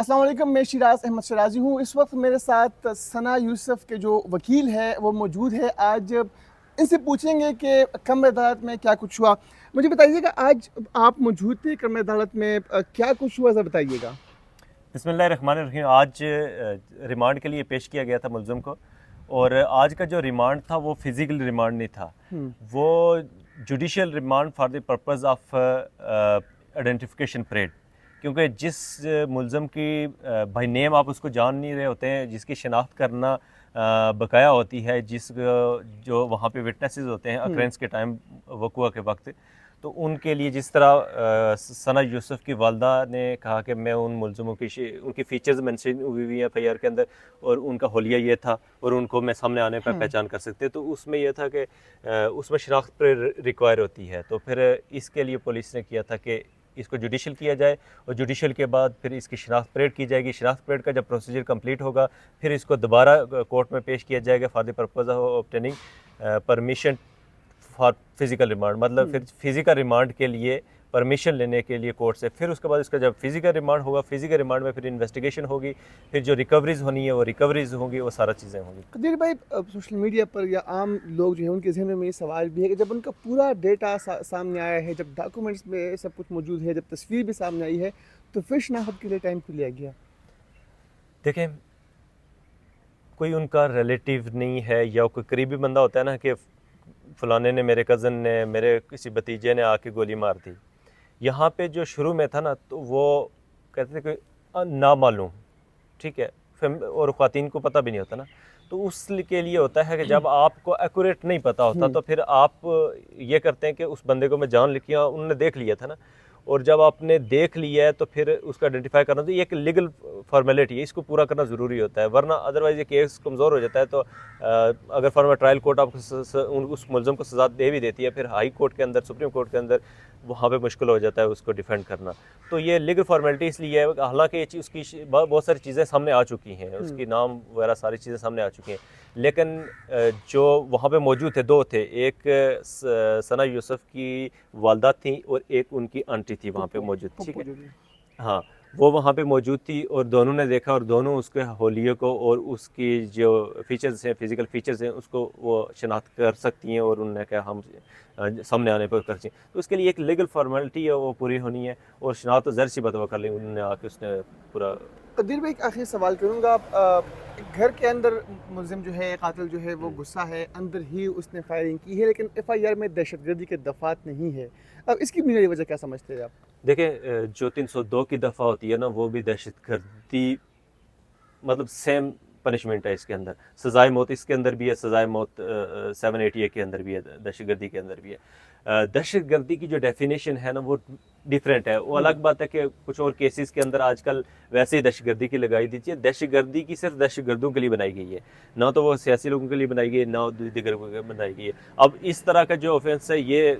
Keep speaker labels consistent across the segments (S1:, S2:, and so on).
S1: अस्सलाम वालेकुम, मैं शिराज अहमद शराजी हूँ। इस वक्त मेरे साथ सना यूसुफ के जो वकील है वो मौजूद है। आज इनसे पूछेंगे कि कम अदालत में क्या कुछ हुआ। मुझे बताइएगा, आज आप मौजूद थे कम अदालत में, क्या कुछ हुआ ज़रा बताइएगा।
S2: बिस्मिल्लाहिर्रहमानिर्रहीम। आज रिमांड के लिए पेश किया गया था मुलज़म को। और आज का जो रिमांड था वो फिज़िकल रिमांड नहीं था, वो judicial remand for the purpose of identification parade. क्योंकि जिस मुलज़म की बाय नेम आप उसको जान नहीं रहे होते हैं, जिसकी शनाख्त करना बकाया होती है, जो वहाँ पे विटनेसेस होते हैं अक्रेंस के टाइम, वक़ुआ के वक्त, तो उनके लिए जिस तरह सना यूसुफ की वालदा ने कहा कि मैं उन मुलज़मों की उनकी फ़ीचर्स मेंशन हुई है एफ.आई.आर के अंदर, और उनका होलिया ये था और उनको मैं सामने आने पर पहचान कर सकते, तो उसमें यह था कि उसमें शनाख्त पर रिक्वायर होती है। तो फिर इसके लिए पुलिस ने किया था कि इसको जुडिशल किया जाए, और जुडिशल के बाद फिर इसकी शनाख्त परेड की जाएगी। शनाख्त परेड का जब प्रोसीजर कंप्लीट होगा फिर इसको दोबारा कोर्ट में पेश किया जाएगा for the purpose of obtaining permission for physical remand. मतलब फिर फिज़िकल रिमांड के लिए परमिशन लेने के लिए कोर्ट से, फिर उसके बाद इसका जब फिज़िकल रिमांड होगा, फिज़िकल रिमांड में फिर इन्वेस्टिगेशन होगी, फिर जो रिकवरीज होनी है वो रिकवरीज होंगी, वो सारा चीज़ें होंगी।
S1: कदीर भाई, सोशल मीडिया पर या आम लोग जो है उनके जहन में ये सवाल भी है कि जब उनका पूरा डेटा सामने आया है, जब डॉक्यूमेंट्स में सब कुछ मौजूद है, जब तस्वीर भी सामने आई है, तो फिर शनाख्त के लिए टाइम क्यों लिया गया?
S2: देखें, कोई उनका रिलेटिव नहीं है या कोई करीबी बंदा होता है ना कि फलाने ने, मेरे कज़न ने, मेरे किसी भतीजे ने आके गोली मार दी। यहाँ पे जो शुरू में था ना, तो वो कहते थे कि नामालूम, ठीक है, और ख़वातीन को पता भी नहीं होता ना, तो उसके लिए होता है कि जब आपको एक्यूरेट नहीं पता होता तो फिर आप ये करते हैं कि उस बंदे को मैं जान लिखी, उन्होंने देख लिया था ना, और जब आपने देख लिया है तो फिर उसका आइडेंटिफाई करना, तो ये एक लीगल फॉर्मेलिटी है, इसको पूरा करना ज़रूरी होता है, वरना अदरवाइज़ ये केस कमज़ोर हो जाता है। तो अगर फॉर्म ट्रायल कोर्ट आपको उस मुलज़म को सज़ा दे भी देती है, फिर हाई कोर्ट के अंदर, सुप्रीम कोर्ट के अंदर वहाँ पे मुश्किल हो जाता है उसको डिफेंड करना। तो ये लीगल फॉर्मेलिटी इसलिए है, हालांकि ये चीज़ उसकी बहुत सारी चीज़ें सामने आ चुकी हैं, उसकी नाम वगैरह सारी चीज़ें सामने आ चुकी हैं, लेकिन जो वहाँ पे मौजूद थे, दो थे, एक सना यूसुफ की वालदा थी और एक उनकी आंटी थी वहाँ पे मौजूद, ठीक है। हाँ, वो वहाँ पे मौजूद थी और दोनों ने देखा, और दोनों उसके होलिये को और उसकी जो फीचर्स हैं, फिज़िकल फीचर्स हैं, उसको वो शनाख्त कर सकती हैं, और उन्होंने कहा हम सामने आने पर कर सकते। तो उसके लिए एक लीगल फॉर्मेलिटी है, वो पूरी होनी है, और शनाख्त तो ज़र सी बात कर ली उन्होंने आके, उसने पूरा।
S1: कदीर भाई, एक आखिरी सवाल करूँगा। घर के अंदर मुलजिम जो है, कातिल जो है, वो गुस्सा है, अंदर ही उसने फायरिंग की है, लेकिन एफआईआर में दहशतगर्दी के दफ़ात नहीं है। अब इसकी बुनियादी वजह क्या समझते हैं आप?
S2: देखें, जो 302 की दफ़ा होती है ना, वो भी दहशतगर्दी, मतलब सेम पनिशमेंट है इसके अंदर, सजाए मौत इसके अंदर भी है, सजाए मौत 788 के अंदर भी है, दहशतगर्दी के अंदर भी है। दहशतगर्दी की जो डेफिनेशन है ना वो डिफरेंट है। वो अलग बात है कि कुछ और केसेस के अंदर आजकल वैसे ही दहशतगर्दी की लगाई दीजिए। दहशतगर्दी की सिर्फ दहशतगर्दों के लिए बनाई गई है, ना तो वो सियासी लोगों के लिए बनाई गई है, ना दीगर बनाई गई है। अब इस तरह का जो ऑफेंस है, ये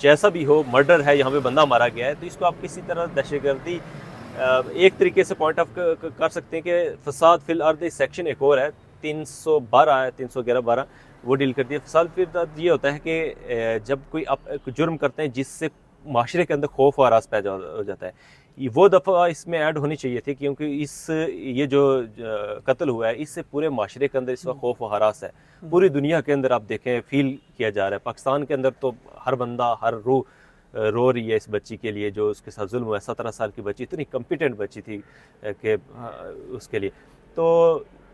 S2: जैसा भी हो, मर्डर है, यहाँ पे बंदा मारा गया है, तो इसको आप किसी तरह दहशतगर्दी एक तरीके से पॉइंट ऑफ कर सकते हैं कि फसाद फिल अर्द। इस सेक्शन एक और है, 312 है, 311-12, वो डील करती है फसाद फिल अर्द। ये होता है कि जब कोई आप जुर्म करते हैं जिससे माशरे के अंदर खौफ और आरास पैदा हो जाता है, वो दफ़ा इसमें ऐड होनी चाहिए थी, क्योंकि ये जो कत्ल हुआ है, इससे पूरे माशरे के अंदर इस वक्त खौफ व हरास है। पूरी दुनिया के अंदर आप देखें फील किया जा रहा है। पाकिस्तान के अंदर तो हर बंदा, हर रूह रो रही है इस बच्ची के लिए जो उसके साथ जुल्म हुआ है। 17 साल की बच्ची, इतनी कॉम्पिटेंट बच्ची थी कि उसके लिए तो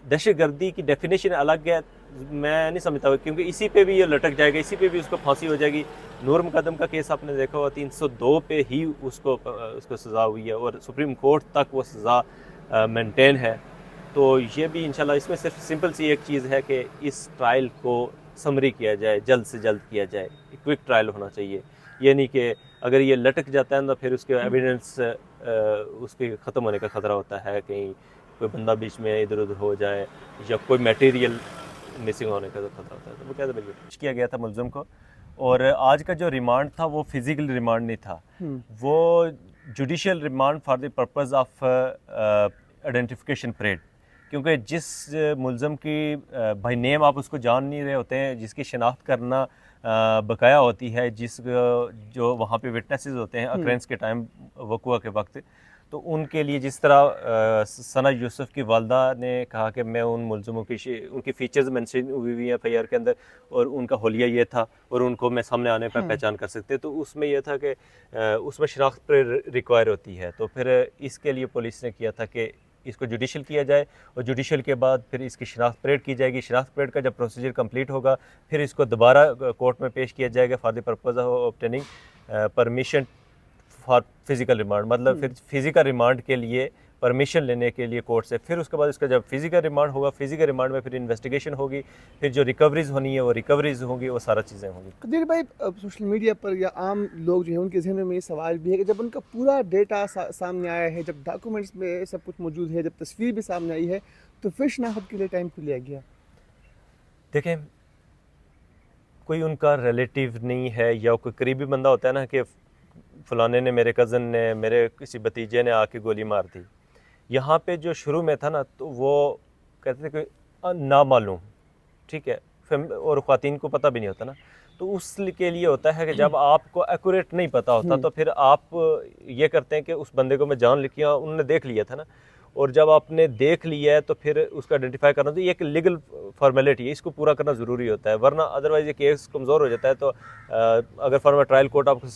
S2: दहशतगर्दी की डेफिनेशन अलग है। मैं नहीं समझता, क्योंकि इसी पे भी ये लटक जाएगा, इसी पे भी उसको फांसी हो जाएगी। नूर मुकदम का केस आपने देखा हुआ, 302 पे ही उसको सज़ा हुई है, और सुप्रीम कोर्ट तक वो सज़ा मेंटेन है। तो ये भी इंशाल्लाह, इसमें सिर्फ सिंपल सी एक चीज़ है कि इस ट्रायल को समरी किया जाए, जल्द से जल्द किया जाए, क्विक ट्रायल होना चाहिए। ये नहीं कि अगर ये लटक जाता है तो फिर उसके एविडेंस उसके ख़त्म होने का ख़तरा होता है, कहीं कोई बंदा बीच में इधर उधर हो जाए या कोई मटेरियल मिसिंग होने का खतरा होता है। तो वो क्या पेश किया गया था मुलज़म को, और आज का जो रिमांड था वो फिज़िकल रिमांड नहीं था, वो judicial remand for the purpose of identification parade. क्योंकि जिस मुलज़म की बाय नेम आप उसको जान नहीं रहे होते हैं, जिसकी शनाख्त करना बकाया होती है, जो वहाँ पे विटनेसेस होते हैं अक्रेंस के टाइम, वक़ुआ के वक्त, तो उनके लिए जिस तरह सना यूसुफ की वालदा ने कहा कि मैं उन मुलज़िमों की उनकी फ़ीचर्स मेंशन हुई हुई हैं एफआईआर के अंदर और उनका होलिया ये था और उनको मैं सामने आने पर पहचान कर सकते, तो उसमें यह था कि उसमें शनाख्त रिक्वायर होती है। तो फिर इसके लिए पुलिस ने किया था कि इसको जुडिशल किया जाए और जुडिशल के बाद फिर इसकी शनाख्त परेड की जाएगी। शनाख्त परेड का जब प्रोसीजर कंप्लीट होगा फिर इसको दोबारा कोर्ट में पेश किया जाएगा for the purpose of obtaining permission for physical remand, मतलब फिर फिज़िकल रिमांड के लिए परमिशन लेने के लिए कोर्ट से। फिर उसके बाद इसका जब फिज़िकल रिमांड होगा, फिज़िकल रिमांड में फिर इन्वेस्टिगेशन होगी, फिर जो रिकवरीज़ होनी है वो रिकवरीज़ होंगी, वो सारा चीज़ें होंगी।
S1: कदीर भाई, सोशल मीडिया पर या आम लोग जो है उनके जहनों में ये सवाल भी है कि जब उनका पूरा डेटा सामने आया है, जब डॉक्यूमेंट्स में सब कुछ मौजूद है, जब तस्वीर भी सामने आई है, तो फिर शनाख्त के लिए टाइम क्यों लिया गया?
S2: देखें, कोई उनका रिलेटिव नहीं है या कोई करीबी बंदा होता है ना कि फलाने ने, मेरे कज़न ने, मेरे किसी भतीजे ने आके गोली मार दी। यहाँ पे जो शुरू में था ना, तो वो कहते थे कि नामालूम, ठीक है, और ख़वातीन को पता भी नहीं होता ना, तो उसके लिए होता है कि जब आपको एक्यूरेट नहीं पता होता तो फिर आप ये करते हैं कि उस बंदे को मैं जान लिखी, उन्होंने देख लिया था ना, और जब आपने देख लिया है तो फिर उसका आइडेंटिफाई करना, तो ये एक लीगल फॉर्मेलिटी है, इसको पूरा करना ज़रूरी होता है, वरना अदरवाइज़ ये केस कमज़ोर हो जाता है। तो अगर फॉर्म ट्रायल कोर्ट आपको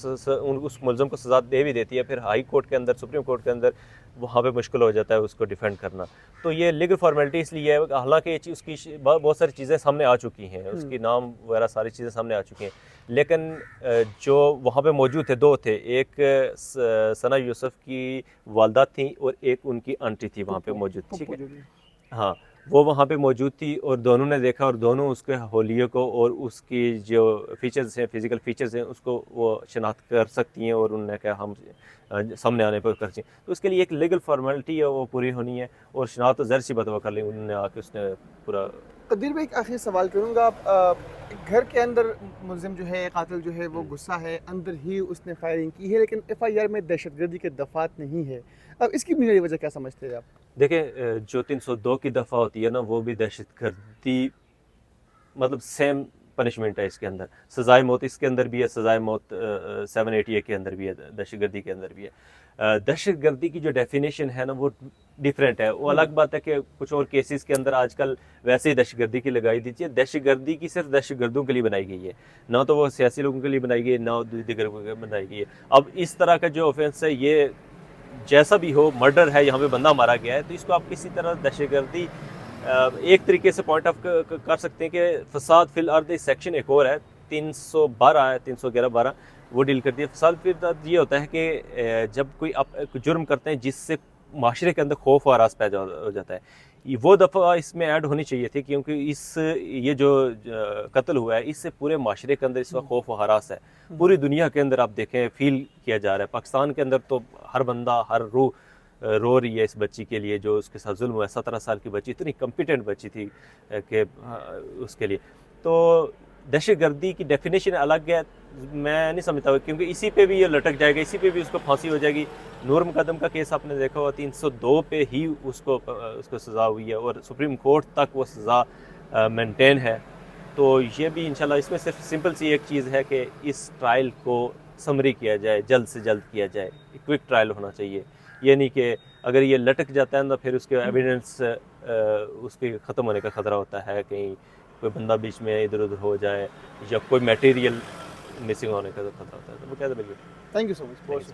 S2: उस मुलज़म को सज़ा दे भी देती है, फिर हाई कोर्ट के अंदर, सुप्रीम कोर्ट के अंदर वहाँ पे मुश्किल हो जाता है उसको डिफेंड करना। तो ये लीगल फॉर्मेलिटी इसलिए है, हालांकि ये चीज़ उसकी बहुत सारी चीज़ें सामने आ चुकी हैं, उसकी नाम वगैरह सारी चीज़ें सामने आ चुकी हैं, लेकिन जो वहाँ पे मौजूद थे, दो थे, एक सना यूसुफ की वालदा थी और एक उनकी आंटी थी वहाँ पे मौजूद, ठीक है, हाँ, वो वहाँ पे मौजूद थी और दोनों ने देखा और दोनों उसके होलिये को और उसकी जो फीचर्स हैं, फिज़िकल फीचर्स हैं, उसको वो शनाख्त कर सकती हैं और उन्होंने कहा हम सामने आने पर कर चाहिए। तो उसके लिए एक लीगल फॉर्मेलिटी है, वो पूरी होनी है और शनाख्त तो ज़ाहिर सी बात वो कर ली, उन्होंने आके उसने पूरा।
S1: कदीर भाई, एक आखिरी सवाल करूँगा। घर के अंदर मुलज़िम जो है, कातिल जो है, वो गुस्सा है, अंदर ही उसने फायरिंग की है, लेकिन एफआईआर में दहशतगर्दी के दफ़ात नहीं है। अब इसकी बुनियादी वजह क्या समझते हैं आप?
S2: देखिए, जो 302 की दफ़ा होती है ना, वो भी दहशतगर्दी, मतलब सेम पनिशमेंट है इसके अंदर, सज़ाए मौत इसके अंदर भी है, सज़ाए मौत 780 के अंदर भी है, दहशतगर्दी के अंदर भी है। दहशतगर्दी की जो डेफिनेशन है ना, वो डिफरेंट है। वो अलग बात है कि कुछ और केसेस के अंदर आजकल वैसे ही दहशतगर्दी की लगाई दीजिए। दहशतगर्दी की सिर्फ दहशतगर्दों के लिए बनाई गई है, ना तो वो सियासी लोगों के लिए बनाई गई है, ना दीगर लोगों के लिए बनाई गई है। अब इस तरह का जो ऑफेंस है, ये जैसा भी हो, मर्डर है, यहाँ पे बंदा मारा गया है, तो इसको आप किसी तरह दहशतगर्दी एक तरीके से पॉइंट ऑफ कर सकते हैं कि फसाद फिल अर्द सेक्शन एक और है, 312 है, 311-12, वो डील करती है। फसाद फिल अर्द ये होता है कि जब कोई आप जुर्म करते हैं जिससे माशरे के अंदर खौफ और हरास पैदा हो जाता है, वो दफ़ा इसमें ऐड होनी चाहिए थी, क्योंकि ये जो कत्ल हुआ है, इससे पूरे माशरे के अंदर इस वक्त खौफ और हरास है। पूरी दुनिया के अंदर आप देखें फील किया जा रहा है। पाकिस्तान के अंदर तो हर बंदा, हर रूह रो रही है इस बच्ची के लिए जो उसके साथ जुल्म हुआ है। 17 साल की बच्ची, इतनी कॉम्पिटेंट बच्ची थी कि उसके लिए। तो दहशतगर्दी की डेफिनेशन अलग है, मैं नहीं समझता, क्योंकि इसी पे भी ये लटक जाएगा, इसी पे भी उसको फांसी हो जाएगी। नूर मुकदम का केस आपने देखा हुआ, 302 पे ही उसको सज़ा हुई है और सुप्रीम कोर्ट तक वो सज़ा मेंटेन है। तो ये भी इंशाल्लाह, इसमें सिर्फ सिंपल सी एक चीज़ है कि इस ट्रायल को समरी किया जाए, जल्द से जल्द किया जाए, क्विक ट्रायल होना चाहिए। ये नहीं कि अगर ये लटक जाता है तो फिर उसके एविडेंस उसके ख़त्म होने का ख़तरा होता है, कहीं कोई बंदा बीच में इधर उधर हो जाए या कोई मटेरियल मिसिंग होने का खतरा होता है। तो वो कहते हैं।
S1: Thank you so much.